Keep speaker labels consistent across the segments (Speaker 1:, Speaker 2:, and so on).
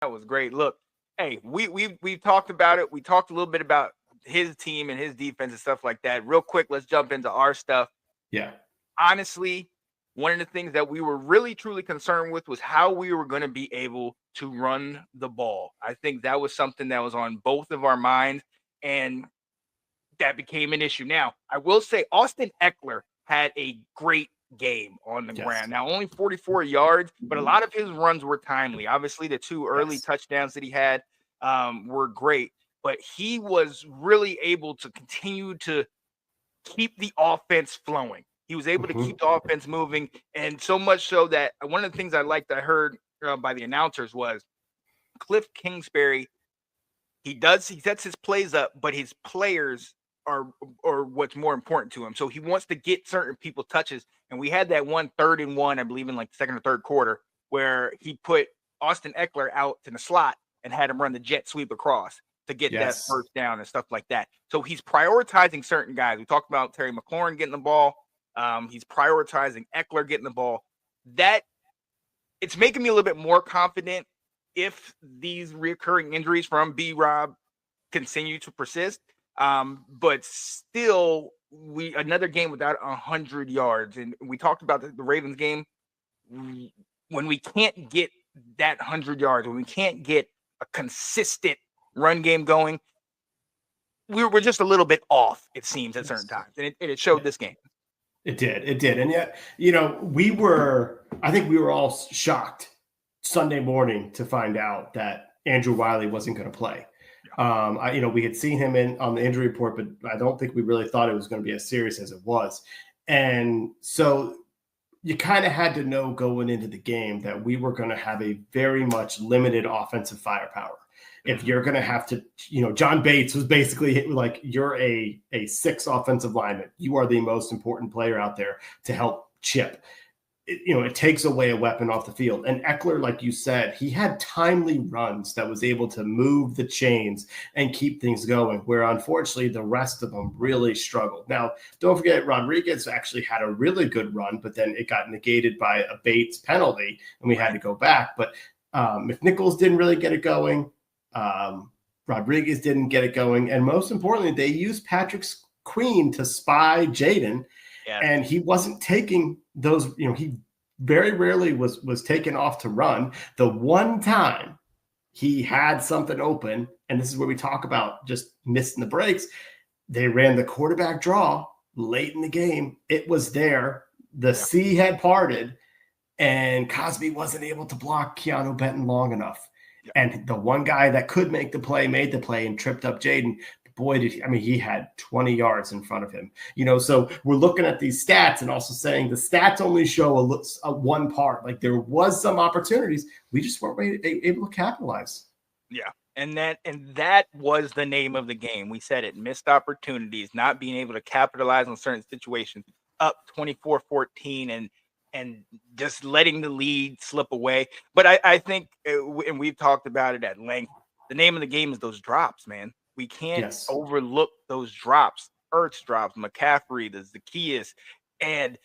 Speaker 1: That was great. Look, hey, we've talked about it. We talked a little bit about his team and his defense and stuff like that. Real quick, let's jump into our stuff.
Speaker 2: Yeah.
Speaker 1: Honestly, one of the things that we were really truly concerned with was how we were going to be able to run the ball. I think that was something that was on both of our minds, and that became an issue. Now, I will say Austin Eckler had a great game on the
Speaker 2: Yes.
Speaker 1: ground. Now, only 44 yards, but a lot of his runs were timely. Obviously, the two early
Speaker 2: Yes.
Speaker 1: touchdowns that he had were great, but he was really able to continue to keep the offense flowing. He was able to
Speaker 2: Mhm.
Speaker 1: keep the offense moving, and so much so that one of the things I liked I heard by the announcers was Cliff Kingsbury. He sets his plays up, but his players are what's more important to him. So he wants to get certain people touches. And we had that 1 3rd and 1, I believe, in like the second or third quarter, where he put Austin Eckler out in the slot and had him run the jet sweep across to get that
Speaker 2: Yes.
Speaker 1: first down and stuff like that. So he's prioritizing certain guys. We talked about Terry McLaurin getting the ball. He's prioritizing Eckler getting the ball. That it's making me a little bit more confident if these recurring injuries from B Rob continue to persist. But still, we another game without 100 yards, and we talked about the Ravens game. When we can't get that 100 yards, when we can't get a consistent run game going, we're just a little bit off. It seems at certain
Speaker 2: Yes.
Speaker 1: times, and it showed
Speaker 2: Yeah.
Speaker 1: this game.
Speaker 2: It did. It did. And yet, I think we were all shocked Sunday morning to find out that Andrew Wiley wasn't going to play. We had seen him on the injury report, but I don't think we really thought it was going to be as serious as it was. And so you kind of had to know going into the game that we were going to have a very much limited offensive firepower. If you're going to have to, John Bates was basically like, you're a 6 offensive lineman. You are the most important player out there to help chip. It takes away a weapon off the field. And Eckler, like you said, he had timely runs that was able to move the chains and keep things going, where unfortunately the rest of them really struggled. Now, don't forget, Rodriguez actually had a really good run, but then it got negated by a Bates penalty, and we had to go back. But McNichols didn't really get it going. Rodriguez didn't get it going. And most importantly, they used Patrick Queen to spy Jaden.
Speaker 1: Yeah.
Speaker 2: And he wasn't taking those, he very rarely was taken off to run. The one time he had something open, and this is where we talk about just missing the breaks, they ran the quarterback draw late in the game. It was there. The sea had parted, and Cosby wasn't able to block Keanu Benton long enough. Yeah. And the one guy that could make the play made the play and tripped up Jaden. Boy, he had 20 yards in front of him. So we're looking at these stats and also saying the stats only show a one part. Like, there was some opportunities. We just weren't able to capitalize.
Speaker 1: Yeah. And that was the name of the game. We said it, missed opportunities, not being able to capitalize on certain situations, up 24-14 and just letting the lead slip away. But I think, and we've talked about it at length, the name of the game is those drops, man. We can't overlook those drops. Ertz drops, McCaffrey, the Zacchaeus, and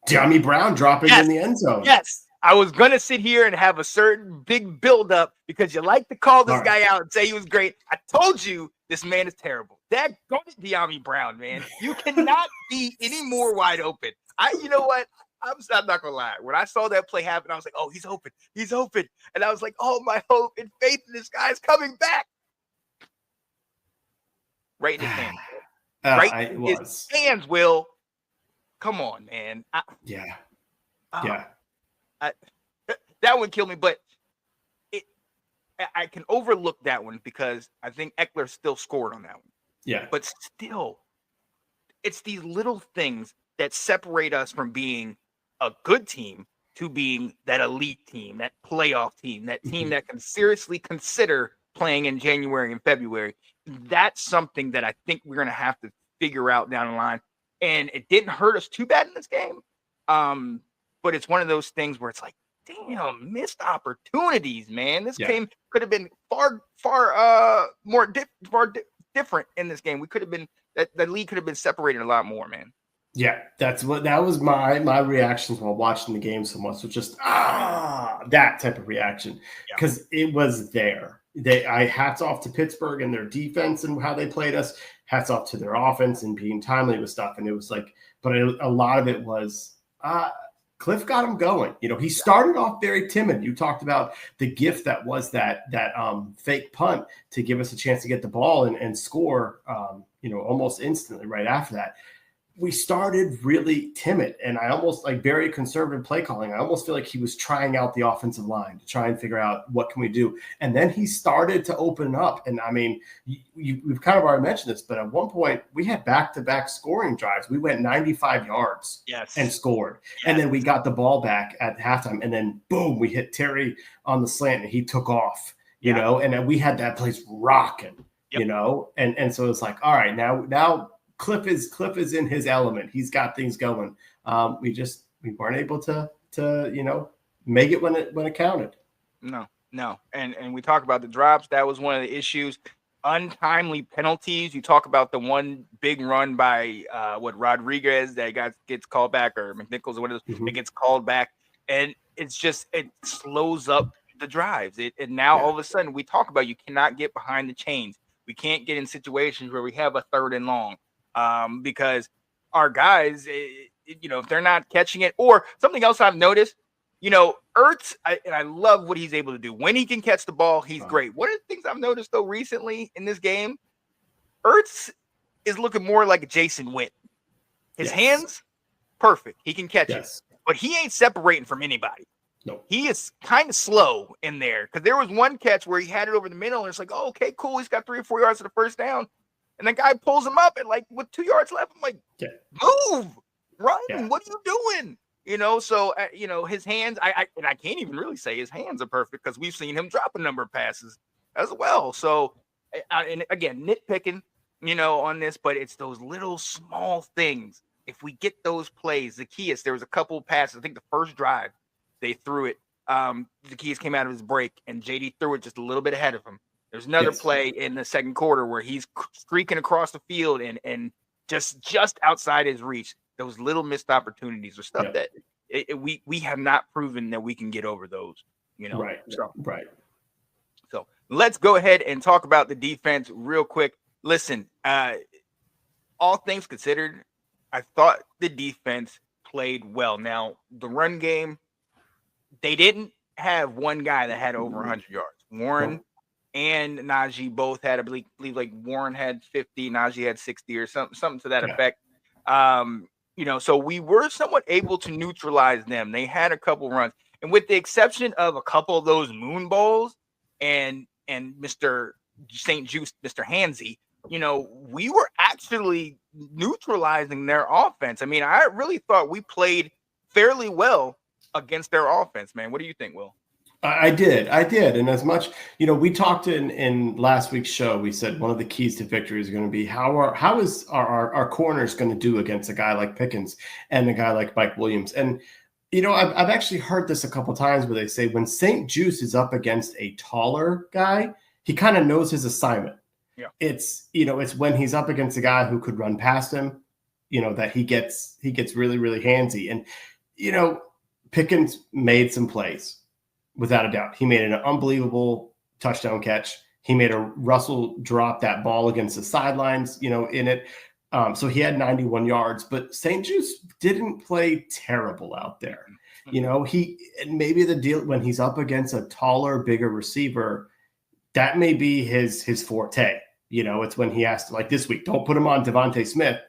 Speaker 2: Dyami Brown dropping in the end zone.
Speaker 1: Yes. I was going to sit here and have a certain big buildup because you like to call this guy out and say he was great. I told you this man is terrible. Go to Dyami Brown, man. You cannot be any more wide open. You know what? I'm not going to lie. When I saw that play happen, I was like, oh, he's open. He's open. And I was like, oh, my hope and faith in this guy is coming back. Right in his hands. Right in his hands, Will. Come on, man. That one killed me, but I can overlook that one because I think Eckler still scored on that one.
Speaker 2: Yeah.
Speaker 1: But still, it's these little things that separate us from being a good team to being that elite team, that playoff team, that team that can seriously consider playing in January and February. That's something that I think we're going to have to figure out down the line. And it didn't hurt us too bad in this game. But it's one of those things where it's like, damn, missed opportunities, man. This game could have been far different in this game. We could have been, the league could have been separated a lot more, man.
Speaker 2: Yeah, that was my reactions while watching the game so much. Was just that type of reaction
Speaker 1: Yeah.
Speaker 2: because it was there. Hats off to Pittsburgh and their defense and how they played us. Hats off to their offense and being timely with stuff. And it was like, but a lot of it was Cliff got him going. He started off very timid. You talked about the gift that was that fake punt to give us a chance to get the ball and score. Almost instantly right after that. We started really timid and I almost like very conservative play calling. I almost feel like he was trying out the offensive line to try and figure out what can we do. And then he started to open up. And I mean, we've kind of already mentioned this, but at one point we had back-to-back scoring drives. We went 95 yards and scored. Yes. And then we got the ball back at halftime and then boom, we hit Terry on the slant and he took off, you know, and then we had that place rocking, you know? And so it's like, all right, now Cliff is in his element. He's got things going. We weren't able to make it when it counted.
Speaker 1: No. And we talk about the drops. That was one of the issues. Untimely penalties. You talk about the one big run by Rodriguez that gets called back, or McNichols or whatever. It gets called back, and it slows up the drives. And now all of a sudden we talk about you cannot get behind the chains. We can't get in situations where we have a 3rd and long. Because our guys, if they're not catching it, or something else I've noticed, Ertz, and I love what he's able to do. When he can catch the ball, he's great. One of the things I've noticed, though, recently in this game, Ertz is looking more like a Jason Witten. His hands, perfect. He can catch it. But he ain't separating from anybody.
Speaker 2: No.
Speaker 1: He is kind of slow in there because there was one catch where he had it over the middle, and it's like, oh, okay, cool. He's got 3 or 4 yards to the first down. And the guy pulls him up and with 2 yards left, I'm like, move, run. Yeah. What are you doing? So, his hands, I can't even really say his hands are perfect because we've seen him drop a number of passes as well. So, and again, nitpicking, on this, but it's those little small things. If we get those plays, Zaccheaus, there was a couple of passes. I think the first drive, they threw it. Zaccheaus came out of his break and JD threw it just a little bit ahead of him. There's another play in the second quarter where he's streaking across the field and just outside his reach. Those little missed opportunities are stuff that we have not proven that we can get over those.
Speaker 2: Right.
Speaker 1: So let's go ahead and talk about the defense real quick. Listen, all things considered, I thought the defense played well. Now the run game, they didn't have one guy that had over 100 yards. Warren and Najee both had, I believe like Warren had 50, Najee had 60 or something to that effect. So we were somewhat able to neutralize them. They had a couple runs, and with the exception of a couple of those moon balls and Mr. St. Juice, Mr. Hansy, we were actually neutralizing their offense. I mean, I really thought we played fairly well against their offense, man. What do you think, Will?
Speaker 2: I did. And as much, we talked in last week's show, we said one of the keys to victory is going to be how is our corners going to do against a guy like Pickens and a guy like Mike Williams. And, I've actually heard this a couple of times where they say when St. Juice is up against a taller guy, he kind of knows his assignment.
Speaker 1: Yeah.
Speaker 2: It's when he's up against a guy who could run past him, that he gets really, really handsy. And, Pickens made some plays. Without a doubt. He made an unbelievable touchdown catch. He made a Russell drop that ball against the sidelines, in it. So he had 91 yards, but St. Juice didn't play terrible out there. Maybe the deal when he's up against a taller, bigger receiver, that may be his forte. It's when he has to, like this week, don't put him on Devontae Smith.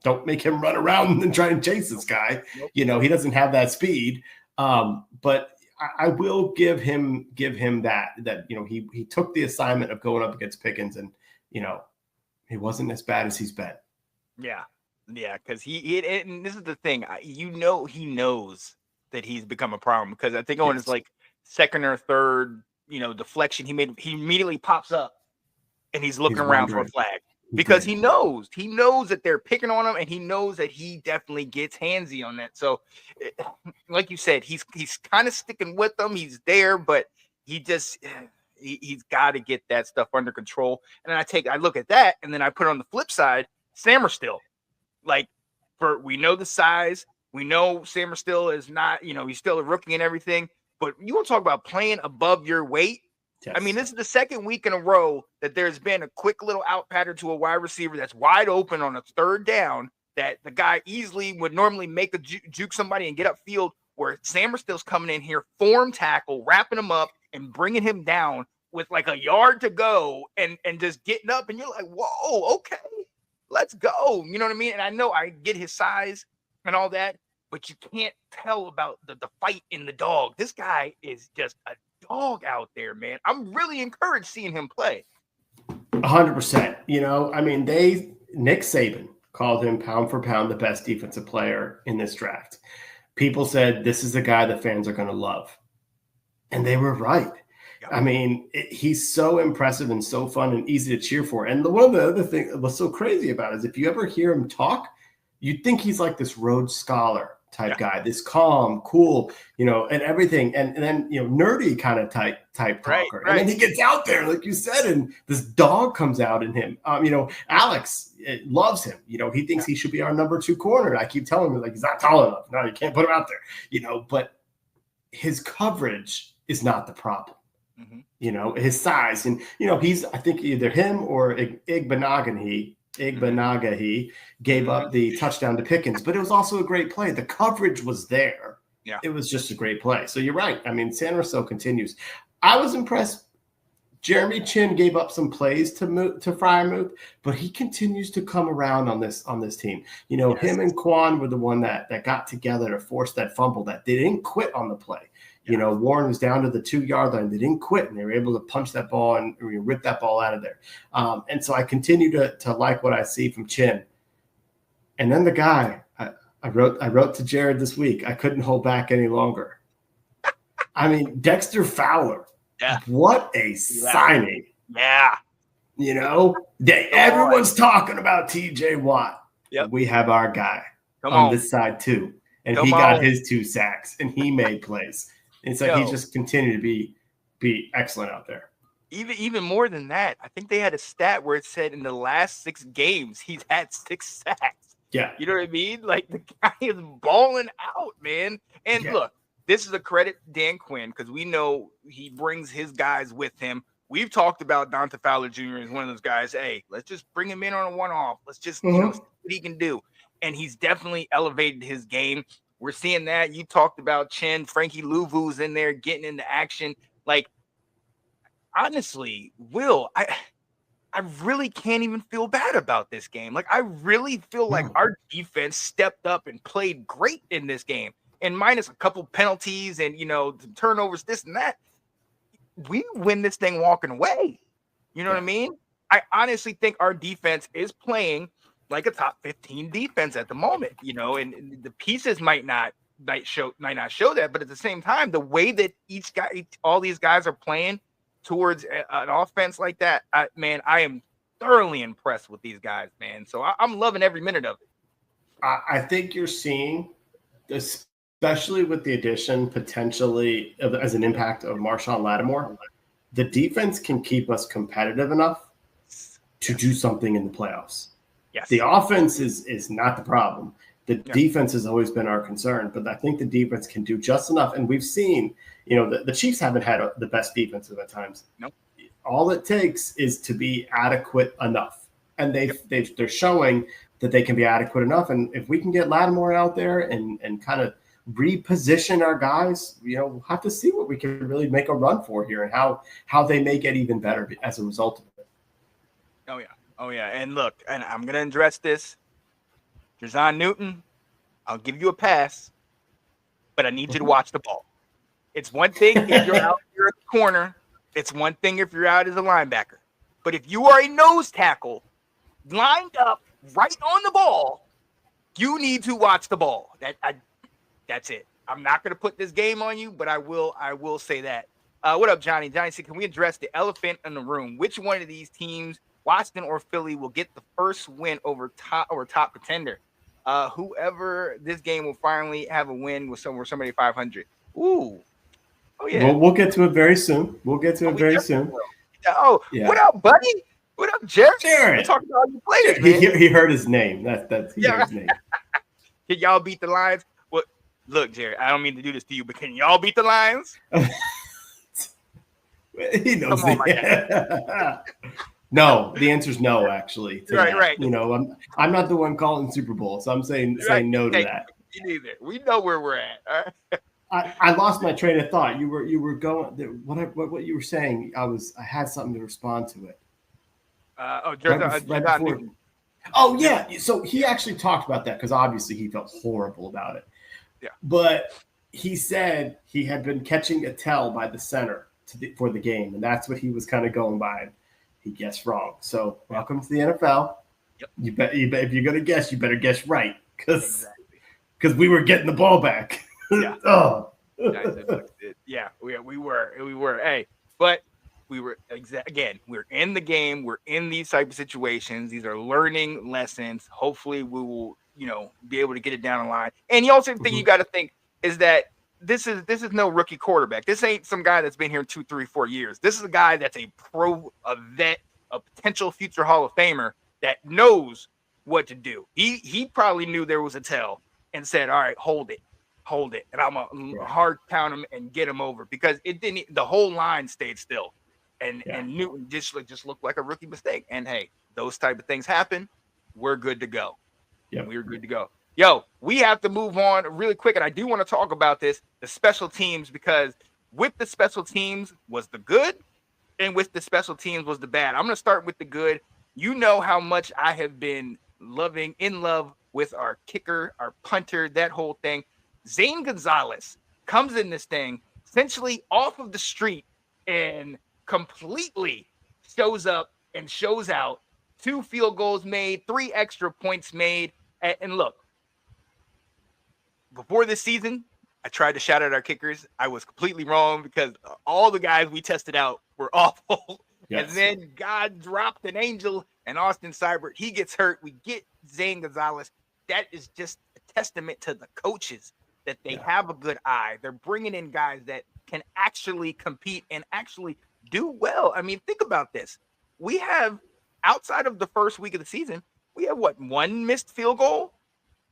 Speaker 2: Don't make him run around and try and chase this guy. Nope. He doesn't have that speed. But I will give him that he took the assignment of going up against Pickens, and he wasn't as bad as he's been.
Speaker 1: Yeah, because he and this is the thing, he knows that he's become a problem because I think on his like second or third deflection he immediately pops up and he's looking around for a flag. Because he knows that they're picking on him, and he knows that he definitely gets handsy on that. So, like you said, he's kind of sticking with them. He's there, but he's got to get that stuff under control. And then I look at that, and then I put it on the flip side, Sammerstill. Like we know the size. We know Samerstill is not, he's still a rookie and everything. But you want to talk about playing above your weight? Yes. I mean, this is the second week in a row that there's been a quick little out pattern to a wide receiver that's wide open on a third down that the guy easily would normally make a juke somebody and get upfield, where Samerstill's coming in here, form tackle, wrapping him up and bringing him down with like a yard to go and just getting up. And you're like, whoa, okay, let's go. You know what I mean? And I know I get his size and all that, but you can't tell about the fight in the dog. This guy is just a dog out there, man. I'm really encouraged seeing him play.
Speaker 2: 100%. I mean, Nick Saban called him pound for pound the best defensive player in this draft. People said this is the guy the fans are going to love. And they were right. Yep. I mean, he's so impressive and so fun and easy to cheer for. And one of the other things what's so crazy about it is if you ever hear him talk, you'd think he's like this Rhodes Scholar type guy, this calm, cool, and everything. And then, nerdy kind of type talker. Right. And then he gets out there, like you said, and this dog comes out in him. Alex loves him. He thinks he should be our number 2 corner. And I keep telling him, like, he's not tall enough. No, you can't put him out there, but his coverage is not the problem. Mm-hmm. His size. And, he's, I think either him or Igbenogany gave up the touchdown to Pickens, but it was also a great play. The coverage was there. Yeah. It was just a great play. So you're right. I mean, Samerstill continues. I was impressed. Jeremy Chinn gave up some plays to Freiermuth, but he continues to come around on this team. Yes. Him and Quan were the one that got together to force that fumble that they didn't quit on the play. Yeah. Warren was down to the 2-yard line. They didn't quit, and they were able to punch that ball and rip that ball out of there. And so I continue to like what I see from Chinn. And then the guy, I wrote to Jared this week. I couldn't hold back any longer. I mean, Dexter Fowler. Yeah. What a signing.
Speaker 1: Yeah.
Speaker 2: Everyone's talking about TJ Watt. Yep. We have our guy on this side too. And he got his 2 sacks, and he made plays. And so he just continued to be excellent out there.
Speaker 1: Even more than that, I think they had a stat where it said in the last 6 games, he's had 6 sacks.
Speaker 2: Yeah.
Speaker 1: You know what I mean? Like, the guy is balling out, man. And look, this is a credit to Dan Quinn because we know he brings his guys with him. We've talked about Dante Fowler Jr. as one of those guys. Hey, let's just bring him in on a one-off. Let's just see what he can do. And he's definitely elevated his game. We're seeing that. You talked about Chinn. Frankie Louvu's in there getting into action. Like, honestly, Will, I really can't even feel bad about this game. Like, I really feel like our defense stepped up and played great in this game. And minus a couple penalties and, turnovers, this and that, we win this thing walking away. You know what I mean? I honestly think our defense is playing like a top 15 defense at the moment, and the pieces might not show that, but at the same time, the way that all these guys are playing towards an offense like that, I am thoroughly impressed with these guys, man. So I'm loving every minute of it.
Speaker 2: I think you're seeing, especially with the addition potentially as an impact of Marshawn Lattimore, the defense can keep us competitive enough to do something in the playoffs. Yes. The offense is not the problem. The defense has always been our concern, but I think the defense can do just enough. And we've seen, the Chiefs haven't had the best defensive at times.
Speaker 1: Nope.
Speaker 2: All it takes is to be adequate enough. And they're showing that they can be adequate enough. And if we can get Lattimore out there and kind of reposition our guys, we'll have to see what we can really make a run for here and how they may get even better as a result of it.
Speaker 1: Oh, yeah. And look, and I'm going to address this. Jer'Zhan Newton, I'll give you a pass, but I need you to watch the ball. It's one thing if you're out here at the corner. It's one thing if you're out as a linebacker. But if you are a nose tackle lined up right on the ball, you need to watch the ball. That's it. I'm not going to put this game on you, but I will say that. What up, Johnny? Johnny said, can we address the elephant in the room? Which one of these teams, Washington or Philly, will get the first win over top contender? Whoever this game will finally have a win with somebody 500. Ooh. Oh, yeah.
Speaker 2: We'll get to it very soon. Very soon.
Speaker 1: Oh, yeah. What up, buddy? What up, Jared? We're talking about your players, man.
Speaker 2: He heard his name. He heard his name.
Speaker 1: Can y'all beat the Lions? Well, look, Jerry, I don't mean to do this to you, but can y'all beat the Lions?
Speaker 2: He knows.
Speaker 1: Come on, my guy.
Speaker 2: No, the answer is no. Actually,
Speaker 1: Right.
Speaker 2: You know, I'm not the one calling Super Bowl, so I'm saying no to that.
Speaker 1: Me neither. We know where we're at. All right?
Speaker 2: I lost my train of thought. You were going what you were saying. I had something to respond to it.
Speaker 1: Jordan Newton.
Speaker 2: Oh yeah. So he actually talked about that because obviously he felt horrible about it.
Speaker 1: Yeah.
Speaker 2: But he said he had been catching a tell by the center for the game, and that's what he was kind of going by. He guessed wrong. So welcome to the NFL.
Speaker 1: Yep.
Speaker 2: You bet if you're gonna guess, you better guess right because we were getting the ball back.
Speaker 1: Yeah.
Speaker 2: Oh.
Speaker 1: Yeah, we were. Hey, but we were again. We're in the game. We're in these type of situations. These are learning lessons. Hopefully, we will, be able to get it down the line. And the also thing you got to think is that this is no rookie quarterback. This ain't some guy that's been here 2, 3, 4 years. This is a guy that's a pro, a vet, a potential future Hall of Famer that knows what to do. He probably knew there was a tell and said, "All right, hold it, and I'm gonna hard pound him and get him over," because it didn't. The whole line stayed still, and Newton just looked like a rookie mistake. And hey, those type of things happen. We're good to go.
Speaker 2: Yeah,
Speaker 1: we're good to go. Yo, we have to move on really quick, and I do want to talk about the special teams, because with the special teams was the good, and with the special teams was the bad. I'm going to start with the good. You know how much I have been in love with our kicker, our punter, that whole thing. Zane Gonzalez comes in this thing essentially off of the street and completely shows up and shows out. 2 field goals made, 3 extra points made, and look. Before this season, I tried to shout out our kickers. I was completely wrong because all the guys we tested out were awful. Yes. And then God dropped an angel, and Austin Seibert, he gets hurt. We get Zane Gonzalez. That is just a testament to the coaches that they have a good eye. They're bringing in guys that can actually compete and actually do well. I mean, think about this. We have, outside of the first week of the season, we have 1 missed field goal?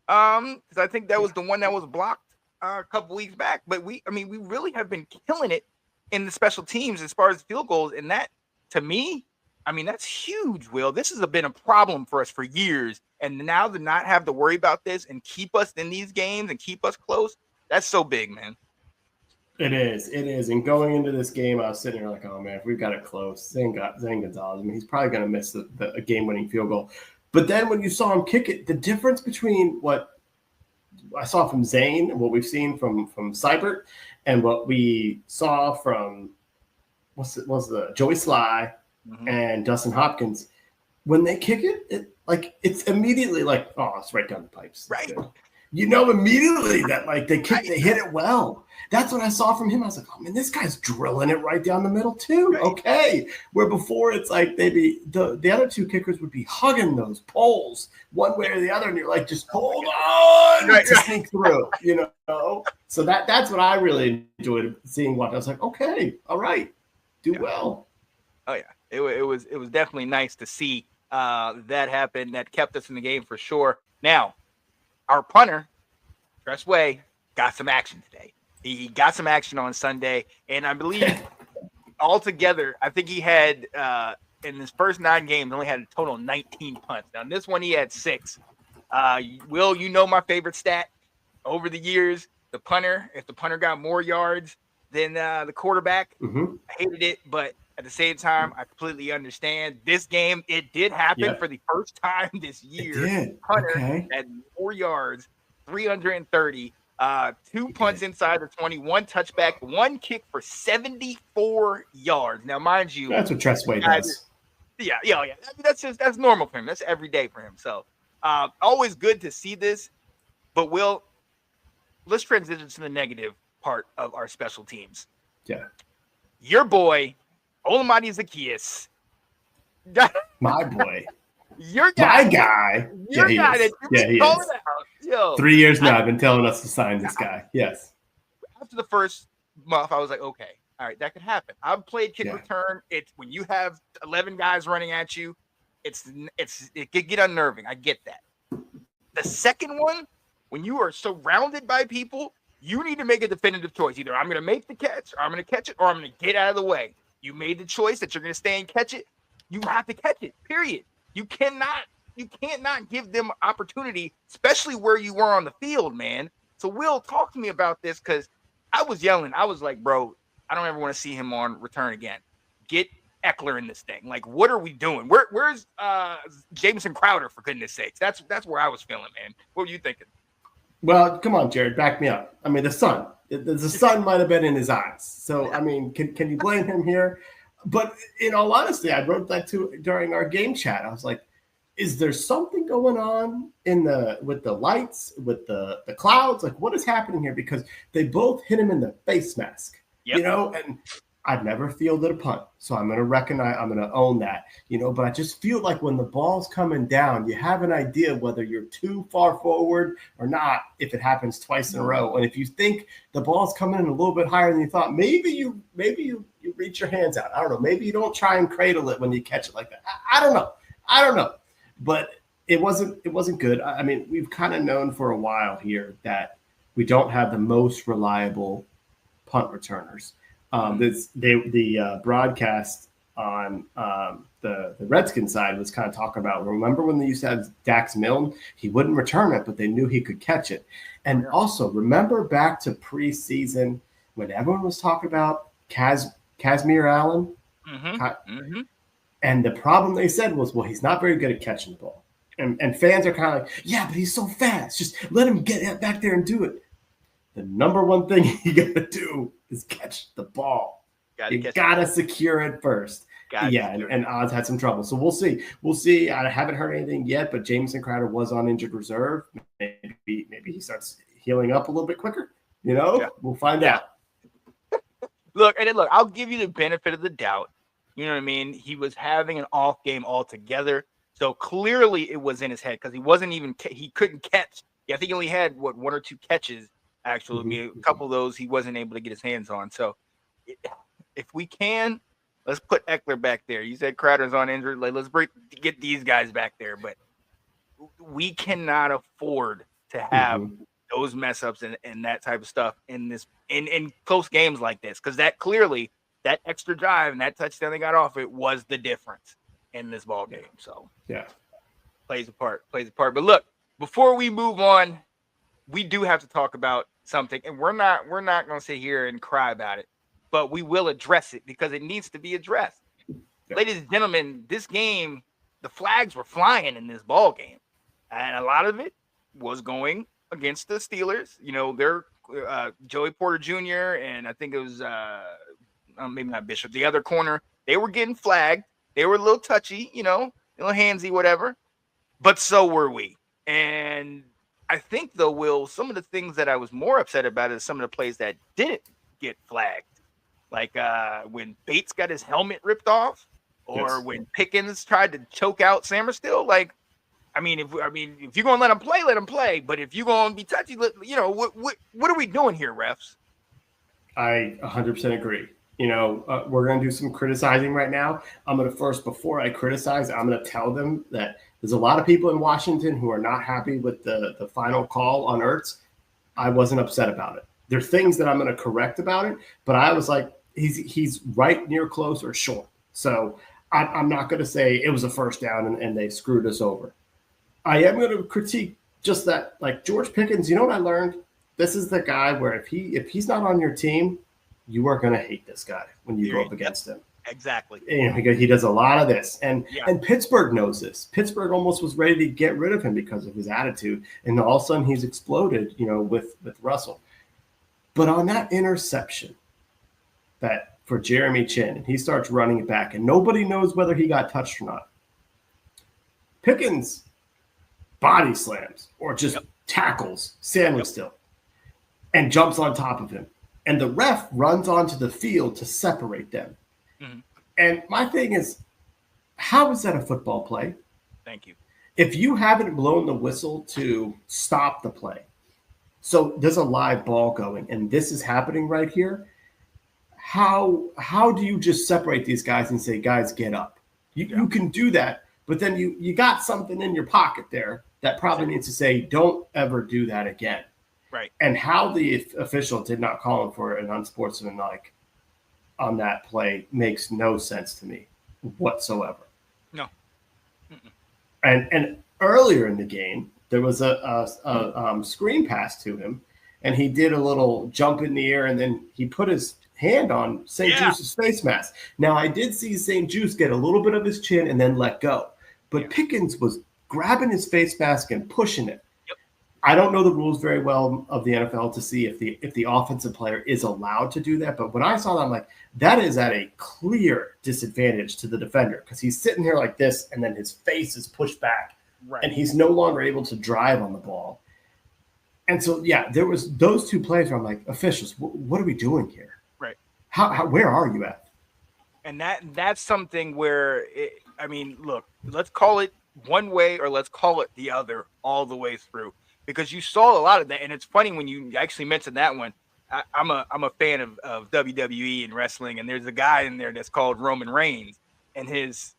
Speaker 1: Because I think that was the one that was blocked a couple weeks back. But we really have been killing it in the special teams as far as field goals. And that, to me, that's huge, Will. This has been a problem for us for years. And now to not have to worry about this and keep us in these games and keep us close, that's so big, man.
Speaker 2: It is. And going into this game, I was sitting here like, oh, man, if we've got it close, Zane Gonzalez, he's probably going to miss a game-winning field goal. But then when you saw him kick it, the difference between what I saw from Zane, what we've seen from Seibert, and what we saw from Joey Sly and Dustin Hopkins, when they kick it, it's immediately like, oh, it's right down the pipes.
Speaker 1: Right.
Speaker 2: Immediately that they hit it well. That's what I saw from him. I was like, oh man, this guy's drilling it right down the middle too. Right. Okay. Where before it's like maybe the other 2 kickers would be hugging those poles one way or the other, and you're like, just hold on to sneak through, So that's what I really enjoyed seeing. I was like, okay, all right, do well.
Speaker 1: Oh yeah, it was definitely nice to see that happen. That kept us in the game for sure. Now, our punter, Tress Way, got some action today. He got some action on Sunday, and I believe altogether, I think he had in his first 9 games only had a total of 19 punts. Now, in this one, he had 6. Will, my favorite stat over the years, the punter. If the punter got more yards than the quarterback, I hated it, but at the same time, I completely understand. This game, it did happen for the first time this year. Punter had more yards, 330. 2 punts inside the 20, 1 touchback, 1 kick for 74 yards. Now, mind you,
Speaker 2: that's what Tress Way does.
Speaker 1: Yeah. That's normal for him. That's every day for him. So, always good to see this. But Will, let's transition to the negative part of our special teams.
Speaker 2: Yeah,
Speaker 1: your boy, Olamide Zaccheaus.
Speaker 2: My boy.
Speaker 1: Your guy.
Speaker 2: My guy.
Speaker 1: Your guy that you
Speaker 2: he
Speaker 1: calling
Speaker 2: is.
Speaker 1: out. Yo,
Speaker 2: 3 years now, I've been telling us to sign this guy. Yes.
Speaker 1: After the first month, I was like, okay, all right, that could happen. I've played kick return. It's when you have 11 guys running at you, it could get unnerving. I get that. The second one when you are surrounded by people, you need to make a definitive choice. Either I'm going to make the catch, or I'm going to catch it, or I'm going to get out of the way. You made the choice that you're going to stay and catch it. You have to catch it, period. You can't not give them opportunity, especially where you were on the field, man. So Will, talk to me about this, because I was yelling. I was like, bro, I don't ever want to see him on return again. Get Ekeler in this thing. Like, what are we doing? Where's Jamison Crowder, for goodness sakes? That's where I was feeling, man. What were you thinking?
Speaker 2: Well, come on, Jared, back me up. I mean, the sun might have been in his eyes. So, I mean, can you blame him here? But in all honesty, I wrote that too during our game chat. I was like, is there something going on with the lights, with the clouds? Like, what is happening here? Because they both hit him in the face mask,
Speaker 1: Yep.
Speaker 2: you know, and I've never fielded a punt. So I'm going to own that, you know, but I just feel like when the ball's coming down, you have an idea whether you're too far forward or not, if it happens twice in a row. And if you think the ball's coming in a little bit higher than you thought, maybe you reach your hands out. I don't know. Maybe you don't try and cradle it when you catch it like that. I don't know. But it wasn't good. I mean, we've kind of known for a while here that we don't have the most reliable punt returners. The broadcast on the Redskins side was kind of talking about, remember when they used to have Dax Milne? He wouldn't return it, but they knew he could catch it. And also, remember back to preseason when everyone was talking about Kazmir Allen?
Speaker 1: Mm-hmm.
Speaker 2: And the problem they said was, well, he's not very good at catching the ball. And fans are kind of like, yeah, but he's so fast. Just let him get back there and do it. The number one thing you got to do is catch the ball. You got to secure it first. And Oz had some trouble. So we'll see. I haven't heard anything yet, but Jamison Crowder was on injured reserve. Maybe he starts healing up a little bit quicker. You know, We'll find out.
Speaker 1: Look, I'll give you the benefit of the doubt. You know what I mean? He was having an off game altogether. So clearly it was in his head, because he couldn't catch. I think he only had, one or two catches. Actually, a couple of those he wasn't able to get his hands on. So if we can, let's put Ekeler back there. You said Crowder's on injured. Like, let's get these guys back there. But we cannot afford to have those mess ups and that type of stuff in close games like this, because that clearly, that extra drive and that touchdown they got off it was the difference in this ball game. So plays a part. But look, before we move on, we do have to talk about something, and we're not going to sit here and cry about it, but we will address it because it needs to be addressed. Ladies and gentlemen, this game, the flags were flying in this ball game, and a lot of it was going against the Steelers. You know, they're Joey Porter Jr. and I think it was maybe not Bishop, the other corner. They were getting flagged. They were a little touchy, you know, a little handsy, whatever. But so were we. And I think, though, Will, some of the things that I was more upset about is some of the plays that didn't get flagged. Like when Bates got his helmet ripped off, or when Pickens tried to choke out Samerstill. Like, if you're gonna let him play, let him play. But if you're gonna be touchy, you know, what are we doing here, refs?
Speaker 2: I 100% agree. You know, we're going to do some criticizing right now. I'm going to first, before I criticize, I'm going to tell them that there's a lot of people in Washington who are not happy with the final call on Ertz. I wasn't upset about it. There are things that I'm going to correct about it, but I was like, he's right near close or short. So I'm not going to say it was a first down and they screwed us over. I am going to critique just that, like George Pickens, you know what I learned? This is the guy where if he's not on your team, you are going to hate this guy when you go up against him.
Speaker 1: Exactly.
Speaker 2: And because he does a lot of this. And Pittsburgh knows this. Pittsburgh almost was ready to get rid of him because of his attitude. And all of a sudden he's exploded, you know, with Russell. But on that interception that for Jeremy Chin, and he starts running it back, and nobody knows whether he got touched or not. Pickens body slams or just tackles Samuelstill and jumps on top of him. And the ref runs onto the field to separate them. Mm-hmm. And my thing is, how is that a football play?
Speaker 1: Thank you.
Speaker 2: If you haven't blown the whistle to stop the play, so there's a live ball going, and this is happening right here, how do you just separate these guys and say, guys, get up? You can do that, but then you got something in your pocket there that probably needs to say, don't ever do that again.
Speaker 1: Right.
Speaker 2: And how the official did not call him for an unsportsmanlike on that play makes no sense to me whatsoever.
Speaker 1: No.
Speaker 2: And earlier in the game, there was a screen pass to him, and he did a little jump in the air, and then he put his hand on St. Juice's face mask. Now, I did see St. Juice get a little bit of his chin and then let go, but Pickens was grabbing his face mask and pushing it.
Speaker 1: Yep.
Speaker 2: I don't know the rules very well of the NFL to see if the offensive player is allowed to do that, but when I saw that, I'm like, that is at a clear disadvantage to the defender because he's sitting here like this, and then his face is pushed back, and he's no longer able to drive on the ball. And so, there was those two plays where I'm like, officials, what are we doing here?
Speaker 1: Right.
Speaker 2: How where are you at?
Speaker 1: And that's something where, look, let's call it one way or let's call it the other all the way through, because you saw a lot of that. And it's funny when you actually mentioned that one. I'm a fan of WWE and wrestling, and there's a guy in there that's called Roman Reigns, and his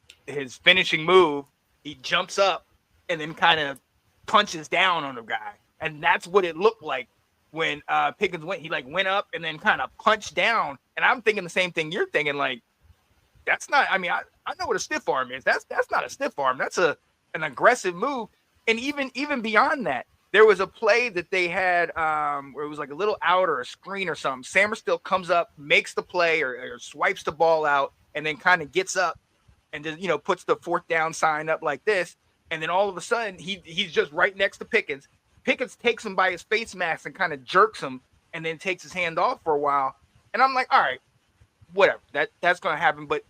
Speaker 1: finishing move, he jumps up and then kind of punches down on the guy. And that's what it looked like when Pickens went. He went up and then kind of punched down. And I'm thinking the same thing you're thinking. Like, that's not. I know what a stiff arm is. That's not a stiff arm. That's an aggressive move. And even beyond that, there was a play that they had where it was like a little out or a screen or something. Samerstill comes up, makes the play or swipes the ball out, and then kind of gets up and just puts the fourth down sign up like this. And then all of a sudden he's just right next to Pickens. Pickens takes him by his face mask and kind of jerks him and then takes his hand off for a while. And I'm like, all right, whatever. That's going to happen. But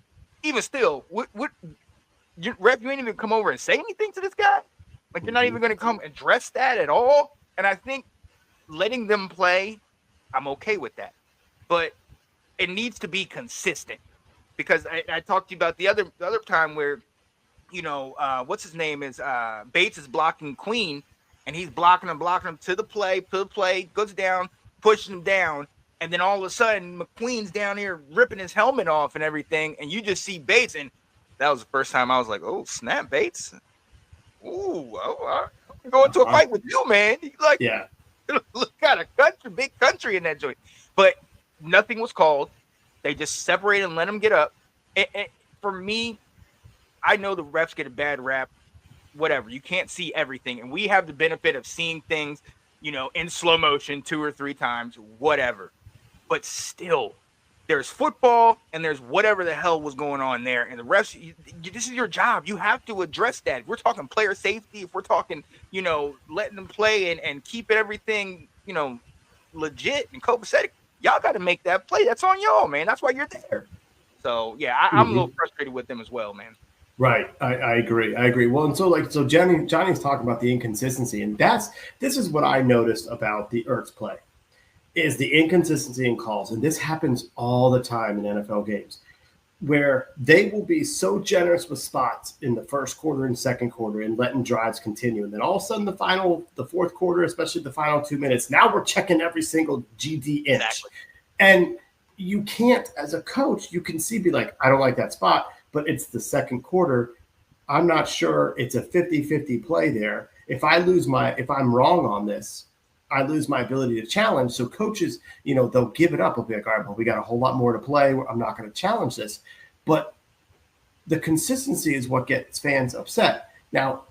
Speaker 1: even still, what ref, you ain't even come over and say anything to this guy? Like, you're not even going to come address that at all? And I think letting them play, I'm okay with that. But it needs to be consistent. Because I talked to you about the other time where, what's his name is Bates is blocking Queen. And he's blocking him to the play, goes down, pushes him down. And then all of a sudden, McQueen's down here ripping his helmet off and everything. And you just see Bates. And that was the first time I was like, oh, snap, Bates. Ooh, I'm going to a fight with you, man. He's like, look at a country, big country in that joint. But nothing was called. They just separated and let him get up. And for me, I know the refs get a bad rap. Whatever, you can't see everything, and we have the benefit of seeing things, in slow motion 2 or 3 times, whatever. But still, there's football and there's whatever the hell was going on there, and the refs. This is your job. You have to address that. If we're talking player safety, if we're talking, letting them play and keep everything, legit and copacetic, y'all got to make that play. That's on y'all, man. That's why you're there. So I'm a little frustrated with them as well, man.
Speaker 2: Right. I agree. Well, and so Johnny's talking about the inconsistency, and this is what I noticed about the Ertz play is the inconsistency in calls. And this happens all the time in NFL games where they will be so generous with spots in the first quarter and second quarter and letting drives continue. And then all of a sudden the fourth quarter, especially the final 2 minutes, now we're checking every single GD inch.
Speaker 1: Exactly.
Speaker 2: And you can't, as a coach, you can be like, I don't like that spot. But it's the second quarter. I'm not sure it's a 50-50 play there. If I'm wrong on this, I lose my ability to challenge. So coaches, they'll give it up. They'll be like, all right, well, we got a whole lot more to play. I'm not going to challenge this. But the consistency is what gets fans upset. Now,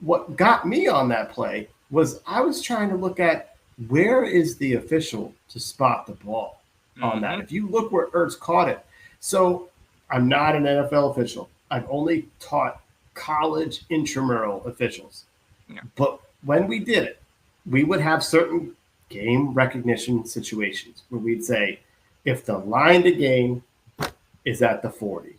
Speaker 2: what got me on that play was I was trying to look at where is the official to spot the ball on that. If you look where Ertz caught it. So I'm not an NFL official. I've only taught college intramural officials. Yeah. But when we did it, we would have certain game recognition situations where we'd say, if the line to gain is at the 40,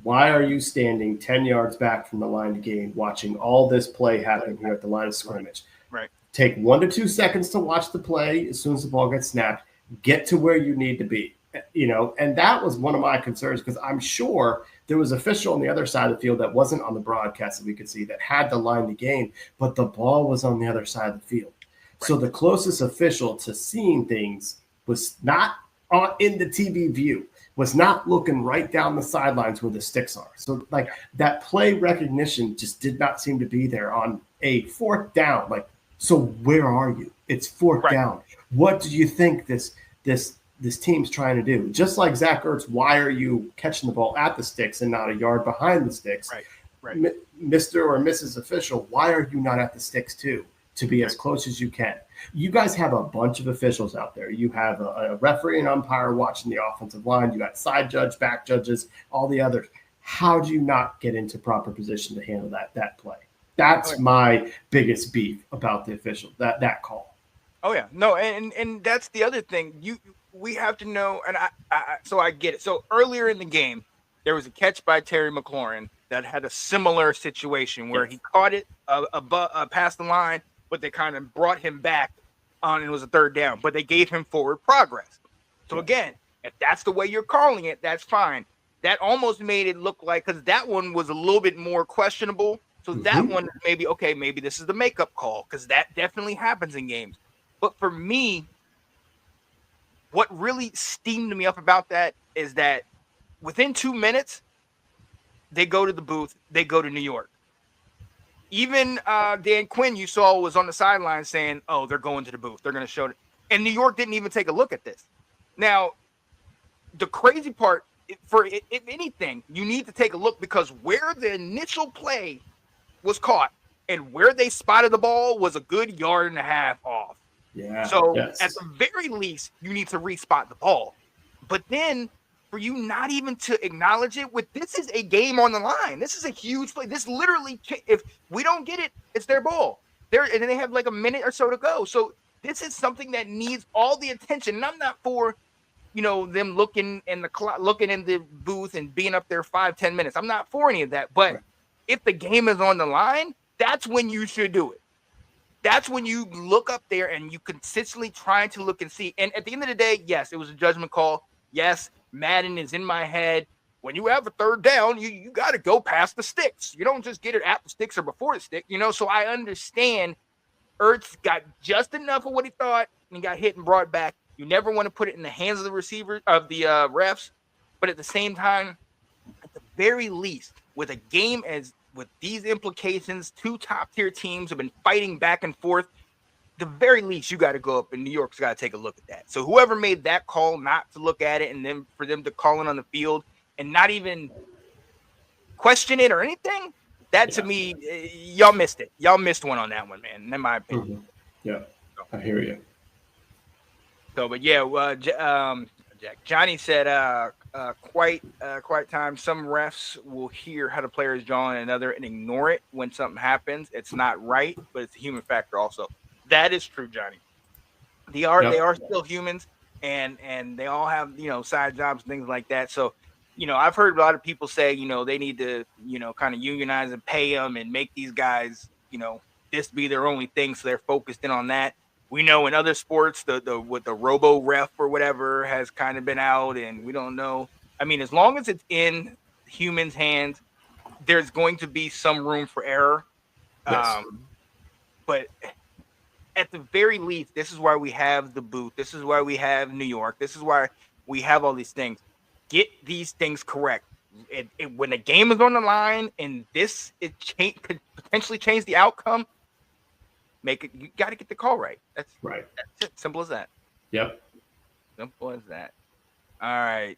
Speaker 2: why are you standing 10 yards back from the line to gain watching all this play happen here at the line of scrimmage?
Speaker 1: Right.
Speaker 2: Take 1 to 2 seconds to watch the play as soon as the ball gets snapped. Get to where you need to be. And that was one of my concerns because I'm sure there was an official on the other side of the field that wasn't on the broadcast that we could see that had the line to gain, but the ball was on the other side of the field. Right. So the closest official to seeing things was not in the TV view. was not looking right down the sidelines where the sticks are. So like that play recognition just did not seem to be there on a fourth down. Like, so where are you? It's fourth down. What do you think this team's trying to do? Just like Zach Ertz, why are you catching the ball at the sticks and not a yard behind the sticks?
Speaker 1: Right.
Speaker 2: Mr. or Mrs. Official, why are you not at the sticks too, to be as close as you can? You guys have a bunch of officials out there. You have a referee and umpire watching the offensive line. You got side judge, back judges, all the others. How do you not get into proper position to handle that play? That's my biggest beef about the official, that call.
Speaker 1: Oh yeah, no, and that's the other thing. We have to know, and I get it. So earlier in the game, there was a catch by Terry McLaurin that had a similar situation where he caught it past the line, but they kind of brought him back on, and it was a third down, but they gave him forward progress. So again, if that's the way you're calling it, that's fine. That almost made it look like, because that one was a little bit more questionable. So that one maybe this is the makeup call, because that definitely happens in games. But for me, what really steamed me up about that is that within 2 minutes, they go to the booth, they go to New York. Even Dan Quinn, you saw, was on the sideline saying, oh, they're going to the booth. They're going to show it. And New York didn't even take a look at this. Now, the crazy part, if anything, you need to take a look, because where the initial play was caught and where they spotted the ball was a good yard and a half off.
Speaker 2: Yeah.
Speaker 1: So at the very least, you need to respot the ball. But then for you not even to acknowledge it, this is a game on the line. This is a huge play. This literally, if we don't get it, it's their ball. And then they have like a minute or so to go. So this is something that needs all the attention. And I'm not for, them looking in the booth and being up there 5-10 minutes. I'm not for any of that. But if the game is on the line, that's when you should do it. That's when you look up there and you consistently trying to look and see. And at the end of the day, yes, it was a judgment call. Yes, Madden is in my head. When you have a third down, you got to go past the sticks. You don't just get it at the sticks or before the stick, So I understand Ertz got just enough of what he thought and he got hit and brought back. You never want to put it in the hands of the receiver, of the refs. But at the same time, at the very least, with a game with these implications, two top-tier teams have been fighting back and forth. The very least, you got to go up, and New York's got to take a look at that. So whoever made that call not to look at it, and then for them to call it on the field and not even question it or anything, that to me, y'all missed it. Y'all missed one on that one, man, in my opinion.
Speaker 2: Yeah, I hear you.
Speaker 1: So, but yeah, Johnny said, quite time. Some refs will hear how the player is drawing another and ignore it when something happens. It's not right, but it's a human factor also. That is true, Johnny. They are still humans, and they all have side jobs and things like that. So, I've heard a lot of people say they need to kind of unionize and pay them and make these guys this be their only thing, so they're focused in on that. We know in other sports, the robo ref or whatever has kind of been out, and we don't know. I mean, as long as it's in humans' hands, there's going to be some room for error. Yes. But at the very least, this is why we have the booth. This is why we have New York. This is why we have all these things. Get these things correct. When the game is on the line and could potentially change the outcome, you got to get the call right. That's right. That's it. Simple as that.
Speaker 2: Yep.
Speaker 1: Simple as that. All right.